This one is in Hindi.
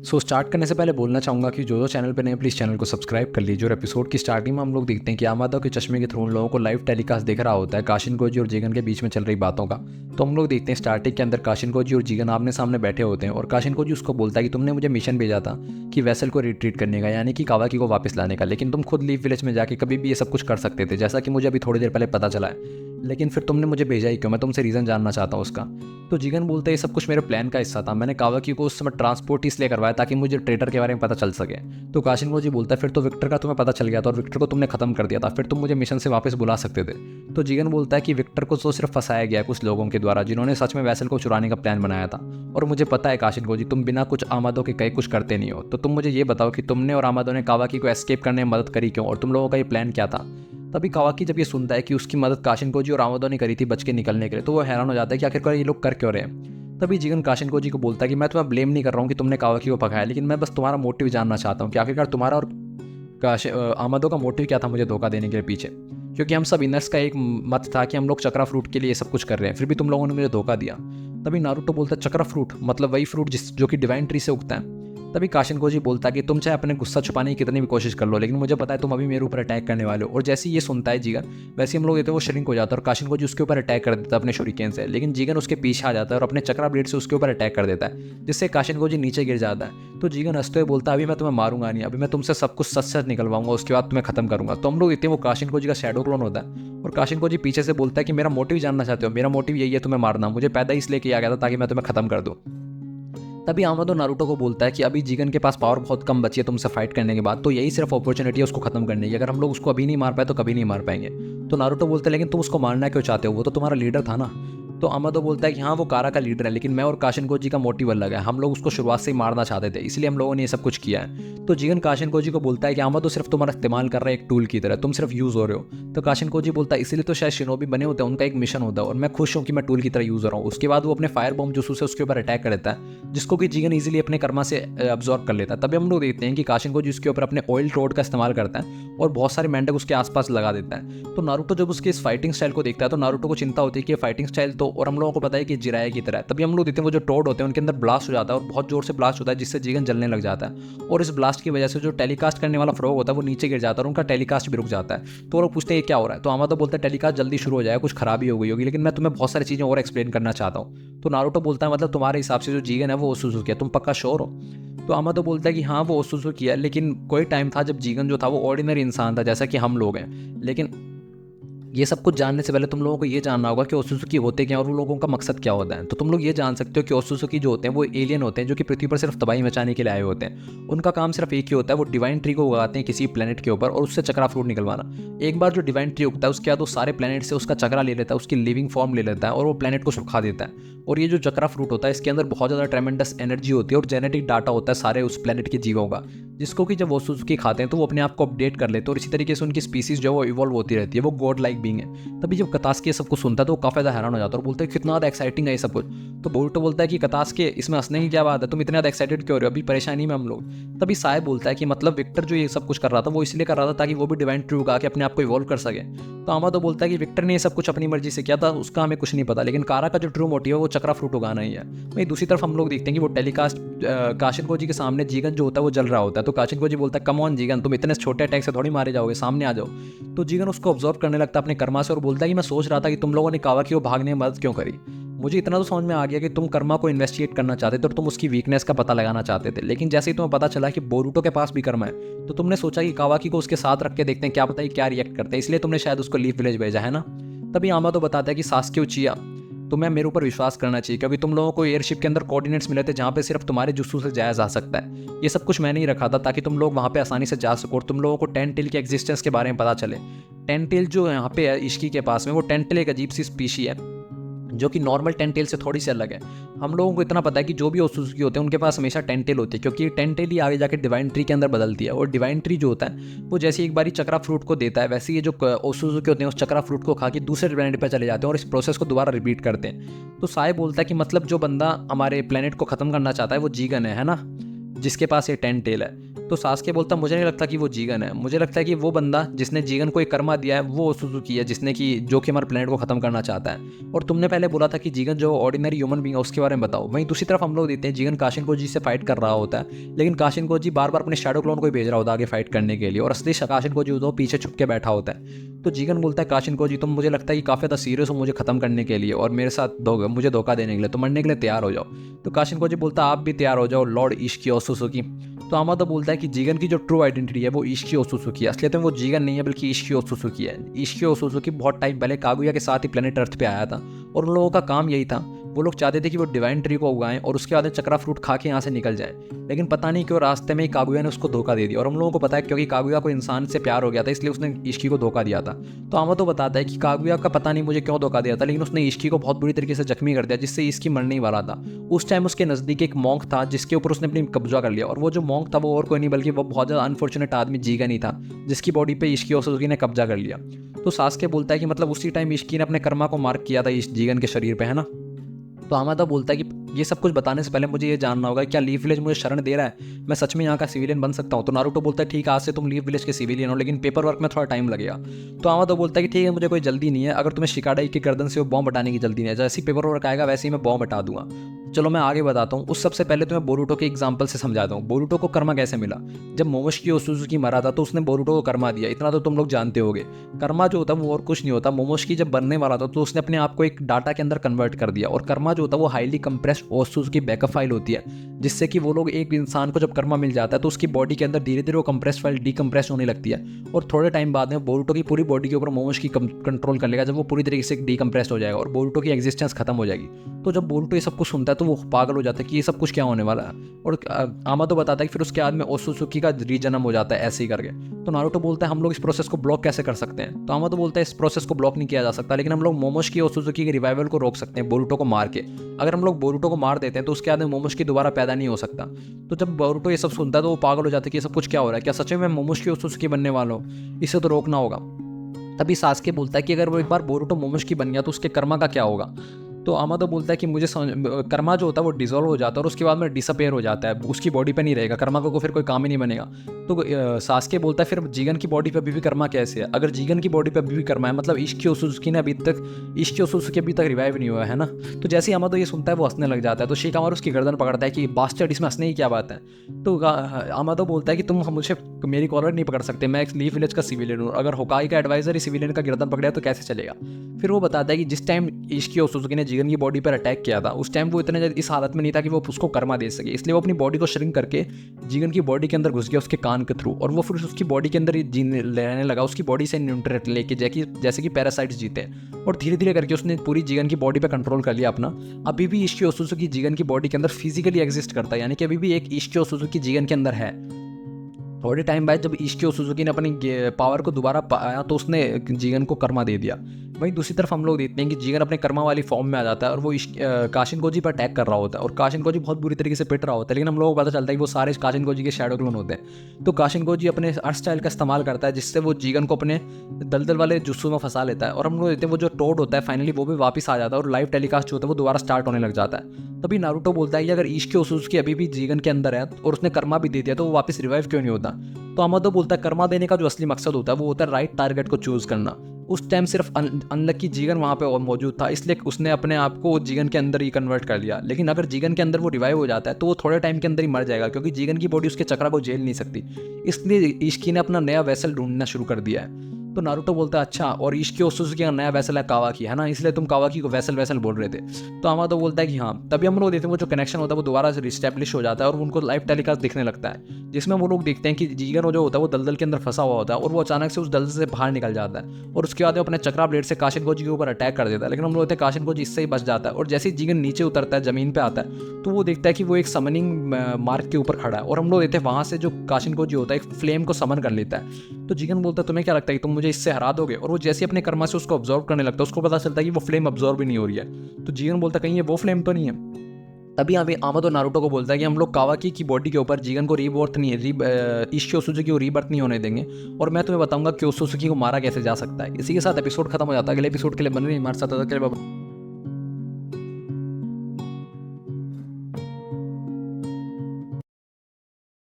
स्टार्ट करने से पहले बोलना चाहूँगा कि जो चैनल पे नए प्लीज़ चैनल को सब्सक्राइब कर लीजिए। और एपिसोड की स्टार्टिंग में हम लोग देखते हैं कि आमादा के चश्मे के थ्रू उन लोगों को लाइव टेलीकास्ट दिख रहा होता है काशिन कोजी और जीगन के बीच में चल रही बातों का। तो हम लोग देखते हैं स्टार्टिंग के अंदर काशिन कोजी और जीगन आमने सामने बैठे होते हैं और काशिन कोजी उसको बोलता है कि तुमने मुझे मिशन भेजा था कि वेसल को रिट्रीट करने का, यानी कि कावाकी को वापस लाने का, लेकिन तुम खुद लीफ विलेज में जाके कभी भी ये सब कुछ कर सकते थे, जैसा कि मुझे अभी थोड़ी देर पहले पता चला है। लेकिन फिर तुमने मुझे भेजा ही क्यों? मैं तुमसे रीज़न जानना चाहता हूँ उसका। तो जीगन बोलते हैं ये सब कुछ मेरे प्लान का हिस्सा था। मैंने कावाकी को उस समय ट्रांसपोर्ट इसलिए करवाया ताकि मुझे ट्रेटर के बारे में पता चल सके। तो काशिन कोजी बोलता है फिर तो विक्टर का तुम्हें पता चल गया था और विक्टर को तुमने खत्म कर दिया था, फिर तुम मुझे मिशन से वापस बुला सकते थे। तो जीगन बोलता है कि विक्टर को तो सिर्फ फंसाया गया कुछ लोगों के द्वारा जिन्होंने सच में वैसल को चुराने का प्लान बनाया था। और मुझे पता है काशिन कोजी तुम बिना कुछ आमादों के कहीं कुछ करते नहीं हो। तो तुम मुझे ये बताओ कि तुमने और आमादों ने कावाकी को एस्केप करने में मदद करी क्यों, और तुम लोगों का ये प्लान क्या था? तभी कावाकी जब ये सुनता है कि उसकी मदद काशिन कोजी और आमादो ने करी थी बच के निकलने के लिए, तो वो हैरान हो जाता है कि आखिरकार ये लोग कर क्यों रहे हैं। तभी जीगन काशिन कोजी को बोलता है कि मैं तुम्हें ब्लेम नहीं कर रहा हूँ कि तुमने कावाकी को पकाया, लेकिन मैं बस तुम्हारा मोटिव जानना चाहता हूँ कि आखिरकार तुम्हारा और आमादो का मोटिव क्या था मुझे धोखा देने के पीछे। क्योंकि हम सब इनर्स का एक मत था कि हम लोग चक्रा फ्रूट के लिए ये सब कुछ कर रहे हैं, फिर भी तुम लोगों ने मुझे धोखा दिया। तभी नारुतो बोलता है चक्रा फ्रूट मतलब वही फ्रूट जो कि डिवाइन ट्री से उगता है। तभी काशिन कोजी बोलता है कि तुम चाहे अपने गुस्सा छुपाने की कितनी भी कोशिश कर लो, लेकिन मुझे पता है तुम अभी मेरे ऊपर अटैक करने वाले हो। और जैसे ही ये सुनता है जीगन, वैसे हम लोग देते वो श्रिंक हो जाता है और काशिन कोजी उसके ऊपर अटैक कर देता है अपने शूरिकेन से, लेकिन जीगन उसके पीछे आ जाता है और अपने चक्रा ब्लेड से उसके ऊपर अटैक कर देता है, जिससे काशिन कोजी नीचे गिर जाता है। तो जीगन हंसते हुए बोलता है अभी मैं तुम्हें मारूंगा नहीं, अभी मैं तुमसे सब कुछ सच सच निकलवाऊंगा, उसके बाद तुम्हें खत्म करूंगा। तो हम लोग इतने वो काशिन कोजी का शैडो क्लोन होता है और काशिन कोजी पीछे से बोलता है कि मेरा मोटिव जानना चाहते हो? मेरा मोटिव यही है तुम्हें मारना, मुझे पैदा इसलिए किया गया था ताकि मैं तुम्हें खत्म कर दूं। तभी आमादो नारुतो को बोलता है कि अभी जीगन के पास पावर बहुत कम बची है तुमसे फाइट करने के बाद, तो यही सिर्फ अपॉर्चुनिटी है उसको खत्म करने की। अगर हम लोग उसको अभी नहीं मार पाए तो कभी नहीं मार पाएंगे। तो नारुतो बोलते हैं लेकिन तुम उसको मारना क्यों चाहते हो, वो तो तुम्हारा लीडर था ना। तो आमादो बोलता है कि हाँ वो कारा का लीडर है, लेकिन मैं और काशिन कोजी का मोटिव अलग है, हम लोग उसको शुरुआत से ही मारना चाहते थे, इसलिए हम लोगों ने ये सब कुछ किया है। तो जीगन काशिन कोजी को बोलता है कि आमादो सिर्फ तुम्हारा इस्तेमाल कर रहा है एक टूल की तरह, तुम सिर्फ यूज हो रहे हो। तो काशिन कोजी बोलता है इसीलिए तो शायद शिनोबी बने होते हैं, उनका एक मिशन होता है और मैं खुश हूँ कि मैं टूल की तरह यूज हो रहा हूँ। उसके बाद वो अपने फायर बॉम्ब जुसू से उसके ऊपर अटैक कर देता है, जिसको कि जीगन इजीली अपने कर्मा से अब्जॉर्ब कर लेता है। तभी हम लोग देखते हैं कि काशिन कोजी उसके ऊपर अपने ऑयल रोड का इस्तेमाल करता है और बहुत सारे मेंढक उसके आसपास लगा देता है। तो नारुतो जब उसके इस फाइटिंग स्टाइल को देखता है तो नारुतो को चिंता होती है कि फाइटिंग स्टाइल तो, और हम लोगों को पता है कि जिराया की तरह है। तभी हम लोग देखते हैं वो जो टोड होते हैं उनके अंदर ब्लास्ट हो जाता है और बहुत जोर से ब्लास्ट होता है, जिससे जीगन जलने लग जाता है। और इस ब्लास्ट की वजह से जो टेलीकास्ट करने वाला फ्रॉग होता है वो नीचे गिर जाता है और उनका टेलीकास्ट भी रुक जाता है। तो वो लोग पूछते हैं ये क्या हो रहा है? तो आमादो बोलता है टेलीकास्ट जल्दी शुरू हो जाएगा, कुछ खराबी हो गई होगी, लेकिन मैं तुम्हें बहुत सारी चीजें और एक्सप्लेन करना चाहता हूँ। तो नारुतो बोलता है मतलब तुम्हारे हिसाब से जो जीगन है वो ओसुजुकी है, तुम पक्का श्योर हो? तो आमादो बोलता है कि हाँ वो ओसुजुकी है, लेकिन कोई टाइम था जब जीगन जो था वो ऑर्डिनरी इंसान था जैसा कि हम लोग हैं। लेकिन ये सब कुछ जानने से पहले तुम लोगों को ये जानना होगा कि ओसुजुकी होते क्या और उन लोगों का मकसद क्या होता है। तो तुम लोग ये जान सकते हो कि ओसुजुकी जो होते हैं वो एलियन होते हैं जो कि पृथ्वी पर सिर्फ तबाही मचाने के लिए आए होते हैं। उनका काम सिर्फ एक ही होता है, वो डिवाइन ट्री को उगाते हैं किसी प्लेनेट के ऊपर और उससे चक्रा फ्रूट निकलवाना। एक बार जो डिवाइन ट्री उगता है उसके बाद वो सारे प्लेनेट से उसका चक्रा ले लेता है, उसकी लिविंग फॉर्म ले लेता है और वो प्लेनेट को सुखा देता है। और ये जो चक्रा फ्रूट होता है इसके अंदर बहुत ज़्यादा ट्रेमेंडस एनर्जी होती है और जेनेटिक डाटा होता है सारे उस प्लेनेट के जीवों का, जिसको कि जब ओसुजुकी खाते हैं तो वो अपने आप को अपडेट कर लेते हैं और इसी तरीके से उनकी स्पीसीज जो है वो इवॉल्व होती रहती है, वो गॉड लाइक बीइंग है। तभी जब कतास्की ये सब कुछ सुनता है तो वो काफ़ी ज़्यादा हैरान हो जाता है और बोलते हैं कितना ज़्यादा एक्साइटिंग है ये सब कुछ। तो बोरुतो बोलता है कि कतास्की इसमें हंसने की क्या बात है, तुम इतने ज़्यादा एक्साइटेड क्यों हो रहे हो, अभी परेशानी में हम लोग। तभी साय बोलता है कि मतलब विक्टर जो ये सब कुछ कर रहा था वो इसलिए कर रहा था ताकि वो भी डिवाइन ट्री उगा के अपने आप को इवॉल्व कर सके। तो आमादो बोलता है कि विक्टर ने ये सब कुछ अपनी मर्जी से किया था, उसका हमें कुछ नहीं पता, लेकिन कारा का जो ट्रू मोटिव है वो चक्रा फ्रूट उगाना ही है। वहीं दूसरी तरफ हम लोग देखते हैं कि वो टेलीकास्ट काशिन कोजी के सामने जीगन जो होता है वो जल रहा होता है। तो काशिन कोजी बोलता है कम ऑन जीगन, तुम इतने छोटे अटैक से थोड़ी मारे जाओगे, सामने आ जाओ। तो जीगन उसको ऑब्जर्व करने लगता है अपने कर्मा से और बोलता है कि मैं सोच रहा था कि तुम लोगों ने कावाकी को भागने में मदद क्यों करी। मुझे इतना तो समझ में आ गया कि तुम कर्मा को इन्वेस्टिगेट करना चाहते थे और तुम उसकी वीकनेस का पता लगाना चाहते थे, लेकिन जैसे ही तुम्हें पता चला कि बोरुतो के पास भी कर्मा है तो तुमने सोचा कि कावाकी को उसके साथ रख के देखते हैं क्या पता ही क्या रिएक्ट करते हैं, इसलिए तुमने शायद उसको लीफ विलेज भेजा है ना। तभी आमादो बताता है कि सास्के उचिया तुम्हें मेरे ऊपर विश्वास करना चाहिए, क्योंकि तुम लोगों को एयरशिप के अंदर कोऑर्डिनेट्स मिले थे जहाँ पे सिर्फ तुम्हारे जुस्सू से जाया जा सकता है। ये सब कुछ मैंने ही रखा था ताकि तुम लोग वहाँ पे आसानी से जा सको और तुम लोगों को टेंटेल के एग्जिस्टेंस के बारे में पता चले। टेंटेल जो यहाँ पे है इश्की के पास में, वो टेंटेल एक अजीब सी स्पीशी है जो कि नॉर्मल टेंटेल से थोड़ी सी अलग है। हम लोगों को इतना पता है कि जो भी ओसुजुकी होते हैं उनके पास हमेशा टेंटेल होती है, क्योंकि टेंटेल ही आगे जाके डिवाइन ट्री के अंदर बदलती है। और डिवाइन ट्री जो होता है वो जैसे एक बारी चक्रा फ्रूट को देता है, वैसे ये जो ओसुजुकी होते हैं उस चक्रा फ्रूट को खा के दूसरे प्लेनेट पर चले जाते हैं और इस प्रोसेस को दोबारा रिपीट करते हैं। तो साय बोलता है कि मतलब जो बंदा हमारे प्लेनेट को खत्म करना चाहता है वो जीगन है ना, जिसके पास ये टेंटेल है। तो सास्के बोलता मुझे नहीं लगता कि वो जीगन है, मुझे लगता है कि वो बंदा जिसने जीगन को एक कर्मा दिया है वो ओसुजुकी है, जिसने कि जो कि हमारे प्लेनेट को खत्म करना चाहता है। और तुमने पहले बोला था कि जीगन जो ऑर्डिनरी ह्यूमन बीइंग है उसके बारे में बताओ। वहीं दूसरी तरफ हम लोग देखते हैं जीगन काशिन कोजी से फाइट कर रहा होता है, लेकिन काशिन कोजी बार बार अपने शैडो क्लोन को ही भेज रहा होता है आगे फाइट करने के लिए, और असली काशिन कोजी तो पीछे छुप के बैठा होता है। तो जीगन बोलता है काशिन कोजी तुम मुझे लगता है कि काफ़ी ज़्यादा सीरियस हो मुझे खत्म करने के लिए और मेरे साथ मुझे धोखा देने के लिए, तो मरने के लिए तैयार हो जाओ। तो काशिन कोजी बोलता है आप भी तैयार हो जाओ लॉर्ड इश्की ओसुजुकी। तो आमादो बोलता है कि जीगन की जो ट्रू आइडेंटिटी है वो इश्की ओसुजुकी है, असलियत में वो जीगन नहीं है बल्कि इश्की ओसुजुकी है। इश्की ओसुजुकी बहुत टाइम पहले कागुया के साथ ही प्लेनेट अर्थ पे आया था और उन लोगों का काम यही था, वो लोग चाहते थे कि वो डिवाइन ट्री को उगाएं और उसके बाद चक्रा फ्रूट खा के यहाँ से निकल जाएं। लेकिन पता नहीं क्यों रास्ते में ही कागुया ने उसको धोखा दे दिया, और हम लोगों को पता है क्योंकि कागुया को इंसान से प्यार हो गया था इसलिए उसने इश्की को धोखा दिया था। तो आमादो बताता है कि कागुया का पता नहीं मुझे क्यों धोखा दिया था, लेकिन उसने इश्की को बहुत बुरी तरीके से जख्मी कर दिया जिससे इसकी मरने ही वाला था। उस टाइम उसके नज़दीक एक मॉन्क था जिसके ऊपर उसने अपनी कब्जा कर लिया, और वो जो मॉन्क था वो और कोई नहीं बल्कि वो बहुत ज़्यादा अनफॉर्चुनेट आदमी जीगन ही था जिसकी बॉडी पे इश्की ओसुजुकी ने कब्जा कर लिया। तो सास्के बोलता है कि मतलब उसी टाइम इश्की ने अपने कर्मा को मार्क किया था इस जीगन के शरीर पे, है ना। तो आमादा बोलता है कि ये सब कुछ बताने से पहले मुझे ये जानना होगा क्या लीफ विलेज मुझे शरण दे रहा है, मैं सच में यहाँ का सिविलियन बन सकता हूँ। तो नारुतो बोलता है ठीक है आज से तुम लीफ विलेज के सिविलियन हो, लेकिन पेपर वर्क में थोड़ा टाइम लगेगा। तो आमादा बोलता है कि ठीक है मुझे कोई जल्दी नहीं है, अगर तुम्हें शिकाडाई की गर्दन से वो बॉम्ब हटाने की जल्दी नहीं है, जैसे ही पेपर वर्क आएगा वैसे ही मैं बॉम्ब हटा दूंगा। चलो मैं आगे बताता हूँ, उस सबसे पहले तुम्हें बोरुटो के एग्जाम्पल से समझाता हूँ। बोरुटो को कर्मा कैसे मिला। जब मोमोशिकी ओसुजुकी मरा था तो उसने बोरुटो को कर्मा दिया, इतना तो तुम लोग जानते होगे। कर्मा जो होता है वो और कुछ नहीं होता, मोमोशिकी जब बनने वाला था तो उसने अपने आप को एक डाटा के अंदर कन्वर्ट कर दिया, और कर्मा जो होता है वो हाईली कंप्रेस्ड ओसुजुकी बैकअप फाइल होती है, जिससे कि वो लोग एक इंसान को जब कर्मा मिल जाता है तो उसकी बॉडी के अंदर धीरे धीरे वो कंप्रेस फाइल डीकम्प्रेस होने लगती है, और थोड़े टाइम बाद में बोरुटो की पूरी बॉडी के ऊपर मोमोशिकी कंट्रोल कर लेगा जब वो पूरी तरीके से डीकम्प्रेस हो जाएगा और बोरुटो की एग्जिस्टेंस खत्म हो जाएगी। तो जब बोरुटो ये सब कुछ सुनता है तो वो पागल हो जाता है कि ये सब कुछ क्या होने वाला है, और आमादो बताता है कि फिर उसके बाद में ओसुजुकी का रीजन्म हो जाता है ऐसे ही करके। तो नारुतो बोलता है हम लोग इस प्रोसेस को ब्लॉक कैसे कर सकते हैं। तो आमादो बोलता है इस प्रोसेस को ब्लॉक नहीं किया जा सकता, लेकिन हम लोग मोमोशिकी ओसुजुकी के रिवाइवल को रोक सकते हैं बोरुटो को मार के। अगर हम लोग बोरुटो को मार देते हैं तो उसके बाद में मोमोशिकी दोबारा पैदा नहीं हो सकता। तो जब बोरुटो ये सब सुनता है तो वो पागल हो जाता है कि ये सब कुछ क्या हो रहा है, क्या सच में मैं मोमोशिकी ओसुजुकी बनने वाला हूँ, इसे तो रोकना होगा। तभी सास्के बोलता है कि अगर वो एक बार बोरुटो मोमोशिकी बन गया तो उसके कर्मा का क्या होगा। तो आमादो बोलता है कि मुझे कर्मा जो होता है वो डिसॉल्व हो जाता है और उसके बाद में डिसअपेयर हो जाता है, उसकी बॉडी पे नहीं रहेगा, कर्मा को फिर कोई काम ही नहीं बनेगा। तो सास्के बोलता है फिर जीगन की बॉडी पे अभी भी कर्मा कैसे है। अगर जीगन की बॉडी पे अभी भी कर्मा है मतलब इश्की ओसुजुकी ने अभी तक रिवाइव नहीं हुआ है ना। तो जैसे ही आमादो ये सुनता है वो हंसने लग जाता है, तो शिकामारू उसकी गर्दन पकड़ता है कि बास्टर्ड इसमें हंसने की क्या बात है। तो आमादो बोलता है कि तुम मुझे मेरी कॉलर नहीं पकड़ सकते, मैं एक लीफ विलेज का सिविलियन हूँ, अगर होकाई का एडवाइजर ही सिविलियन का गर्दन पकड़ा तो कैसे चलेगा। फिर वो बताता है कि जिस टाइम इश्की ओसुजुकी ने जीगन की बॉडी पर अटैक किया था उस टाइम वो इतने इस हालत में नहीं था कि वो उसको कर्मा दे सके, इसलिए वो अपनी बॉडी को श्रिंक करके जीगन की बॉडी के अंदर घुस गया उसके कान के थ्रू, और वो फिर उसकी बॉडी के अंदर जीने रहने लगा, उसकी बॉडी से न्यूट्रिएंट लेके जैसे कि पैरासाइट्स जीते हैं, और धीरे धीरे करके उसने पूरी जीगन की बॉडी पे कंट्रोल कर लिया अपना। अभी भी इश्की ओसुजुकी जीगन की बॉडी के अंदर फिजिकली एग्जिस्ट करता है, यानी कि अभी भी एक इश्की ओसुजुकी जीगन के अंदर है। थोड़े टाइम बाद जब इश्की ओसुजुकी ने अपनी पावर को दोबारा पाया तो उसने जीगन को कर्मा दे दिया। वहीं दूसरी तरफ हम लोग देखते हैं कि जीगन अपने कर्मा वाली फॉर्म में आ जाता है और वो काशिन कोजी पर अटैक कर रहा होता है, और काशिन कोजी बहुत बुरी तरीके से पिट रहा होता है, लेकिन हम लोगों को पता चलता है कि वो सारे काशिन कोजी के शैडो क्लोन होते हैं। तो काशिन कोजी अपने अर्थ स्टाइल का इस्तेमाल करता है जिससे वो जीगन को अपने दलदल वाले जुस्सू में फंसा लेता है, और हम लोग देखते हैं वो जो टोड होता है फाइनली वो भी वापस आ जाता है और लाइव टेलीकास्ट जो होता है वो दोबारा स्टार्ट होने लग जाता है। तभी नारुतो बोलता है कि अगर इश्की ओसुजुकी अभी भी जीगन के अंदर है और उसने कर्मा भी दे दिया तो वो वापस रिवाइव क्यों नहीं होता। तो आमादो बोलता है कर्मा देने का जो असली मकसद होता है वो होता है राइट टारगेट को चूज करना। उस टाइम सिर्फ अनलकी जीगन वहाँ पे मौजूद था, इसलिए उसने अपने आप को जीगन के अंदर ही कन्वर्ट कर लिया, लेकिन अगर जीगन के अंदर वो रिवाइव हो जाता है तो वो थोड़े टाइम के अंदर ही मर जाएगा क्योंकि जीगन की बॉडी उसके चक्रा को झेल नहीं सकती, इसलिए इश्की ने अपना नया वेसल ढूंढना शुरू कर दिया है। तो नारुतो बोलता है अच्छा, और इश्की ओसुजुकी का नया वेसल है कावाकी, है ना, इसलिए तुम कावाकी को वेसल बोल रहे थे। तो आमादो बोलता है कि हाँ। तभी हम लोग देखते हैं वो जो कनेक्शन होता है वो दोबारा से रिस्टैब्लिश हो जाता है और उनको लाइव टेलीकास्ट दिखने लगता है, जिसमें वो लोग देखते हैं कि जीगन जो होता है वो दलदल के अंदर फंसा हुआ होता है और वो अचानक से उस दलदल से बाहर निकल जाता है, और उसके बाद वो अपने चक्रा ब्लेड से काशिन कोजी के ऊपर अटैक कर देता है, लेकिन हम लोग देखते हैं काशिन कोजी इससे ही बच जाता है, और जैसे ही जीगन नीचे उतरता है जमीन पे आता है तो वो देखता है कि वो एक समनिंग मार्क के ऊपर खड़ा है, और हम लोग देखते हैं वहाँ से जो काशिन कोजी होता है एक फ्लेम को समन कर लेता है। तो जीगन बोलता है तुम्हें क्या लगता है कि तुम मुझे इससे हरा दोगे, और वो जैसे अपने कर्मा से उसको ऑब्जर्व करने लगता है उसको पता चलता है कि वो फ्लेम ऑब्जर्व भी नहीं हो रही है। तो जीगन बोलता है कहीं ये वो फ्लेम तो नहीं है। तभी अभी आमादो नारुतो को बोलता है कि हम लोग कावाकी की बॉडी के ऊपर जीगन को रीबर्थ नहीं इश्की ओसुजुकी को रीबर्थ नहीं होने देंगे, और मैं तुम्हें बताऊंगा कि ओसुजुकी को मारा कैसे जा सकता है। इसी के साथ एपिसोड खत्म हो जाता है। अगले एपिसोड के लिए बने रहिए हमारे साथ।